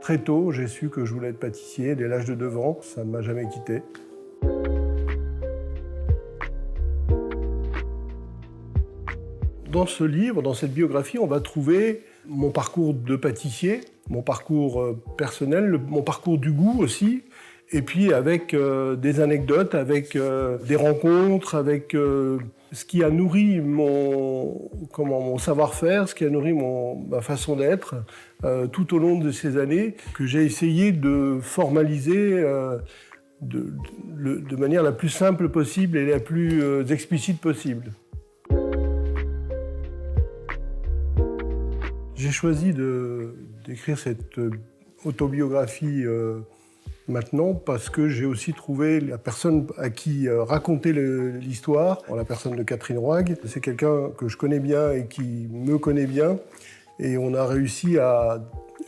Très tôt, j'ai su que je voulais être pâtissier. Dès l'âge de 9 ans, ça ne m'a jamais quitté. Dans ce livre, dans cette biographie, on va trouver mon parcours de pâtissier, mon parcours personnel, mon parcours du goût aussi, et puis avec des anecdotes, avec des rencontres, avec ce qui a nourri mon savoir-faire, ce qui a nourri ma façon d'être tout au long de ces années, que j'ai essayé de formaliser de manière la plus simple possible et la plus explicite possible. J'ai choisi d'écrire cette autobiographie maintenant parce que j'ai aussi trouvé la personne à qui raconter l'histoire, la personne de Catherine Roig. C'est quelqu'un que je connais bien et qui me connaît bien. Et on a réussi à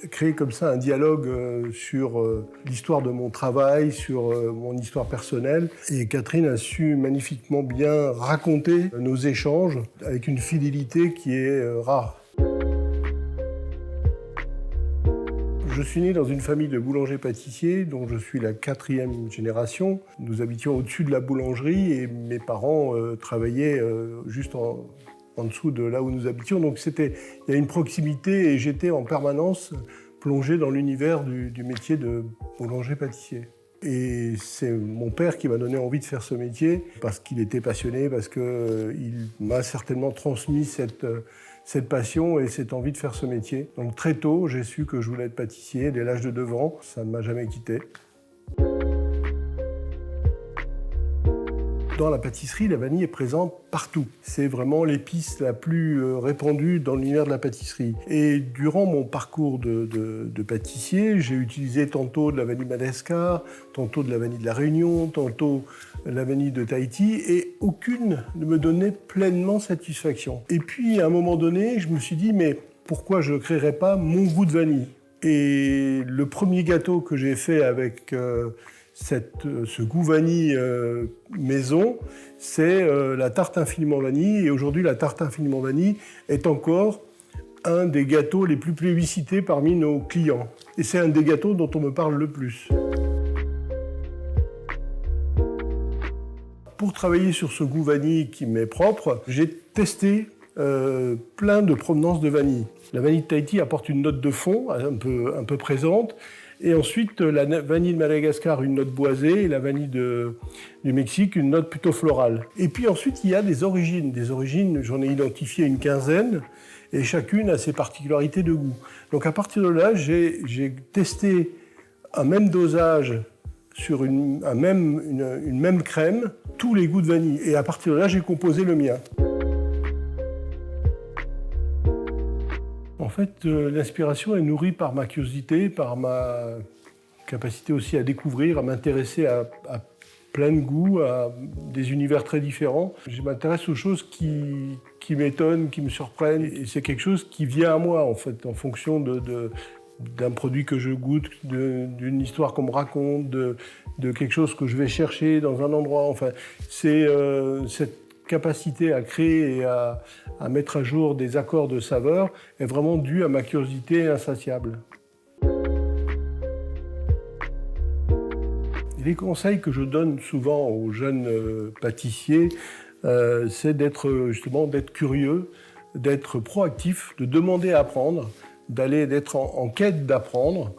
créer comme ça un dialogue sur l'histoire de mon travail, sur mon histoire personnelle. Et Catherine a su magnifiquement bien raconter nos échanges avec une fidélité qui est rare. Je suis né dans une famille de boulangers-pâtissiers dont je suis la 4e génération. Nous habitions au-dessus de la boulangerie et mes parents travaillaient juste en dessous de là où nous habitions. Donc il y a une proximité et j'étais en permanence plongé dans l'univers du métier de boulanger-pâtissier. Et c'est mon père qui m'a donné envie de faire ce métier parce qu'il était passionné, parce qu'il m'a certainement transmis cette passion et cette envie de faire ce métier. Donc très tôt, j'ai su que je voulais être pâtissier. Dès l'âge de 9 ans, ça ne m'a jamais quitté. Dans la pâtisserie, la vanille est présente partout. C'est vraiment l'épice la plus répandue dans l'univers de la pâtisserie. Et durant mon parcours de pâtissier, j'ai utilisé tantôt de la vanille Madagascar, tantôt de la vanille de la Réunion, tantôt de la vanille de Tahiti, et aucune ne me donnait pleinement satisfaction. Et puis, à un moment donné, je me suis dit, mais pourquoi je ne créerais pas mon goût de vanille ? Et le premier gâteau que j'ai fait avec ce goût vanille maison, c'est la tarte infiniment vanille. Et aujourd'hui, la tarte infiniment vanille est encore un des gâteaux les plus plébiscités parmi nos clients. Et c'est un des gâteaux dont on me parle le plus. Pour travailler sur ce goût vanille qui m'est propre, j'ai testé plein de provenances de vanille. La vanille de Tahiti apporte une note de fond un peu présente. Et ensuite, la vanille de Madagascar, une note boisée, et la vanille du Mexique, une note plutôt florale. Et puis ensuite, il y a des origines. Des origines, j'en ai identifié une quinzaine, et chacune a ses particularités de goût. Donc à partir de là, j'ai testé un même dosage sur une même crème, tous les goûts de vanille. Et à partir de là, j'ai composé le mien. En fait, l'inspiration est nourrie par ma curiosité, par ma capacité aussi à découvrir, à m'intéresser à plein de goûts, à des univers très différents. Je m'intéresse aux choses qui m'étonnent, qui me surprennent. Et c'est quelque chose qui vient à moi, en fait, en fonction d'un produit que je goûte, d'une histoire qu'on me raconte, de quelque chose que je vais chercher dans un endroit. Enfin, c'est cette capacité à créer et à mettre à jour des accords de saveurs est vraiment due à ma curiosité insatiable. Les conseils que je donne souvent aux jeunes pâtissiers, c'est d'être curieux, d'être proactif, de demander à apprendre, d'être en quête d'apprendre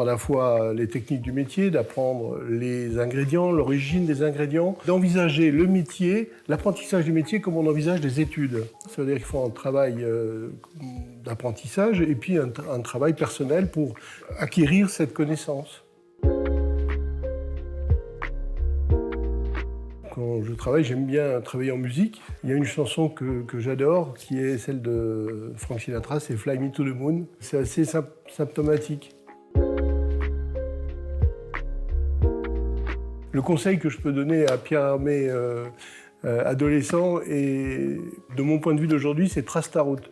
à la fois les techniques du métier, d'apprendre les ingrédients, l'origine des ingrédients, d'envisager le métier, l'apprentissage du métier comme on envisage des études. Ça veut dire qu'il faut un travail d'apprentissage et puis un travail personnel pour acquérir cette connaissance. Quand je travaille, j'aime bien travailler en musique. Il y a une chanson que j'adore, qui est celle de Frank Sinatra, c'est Fly Me to the Moon. C'est assez symptomatique. Le conseil que je peux donner à Pierre Hermé, adolescent, et de mon point de vue d'aujourd'hui, c'est trace ta route.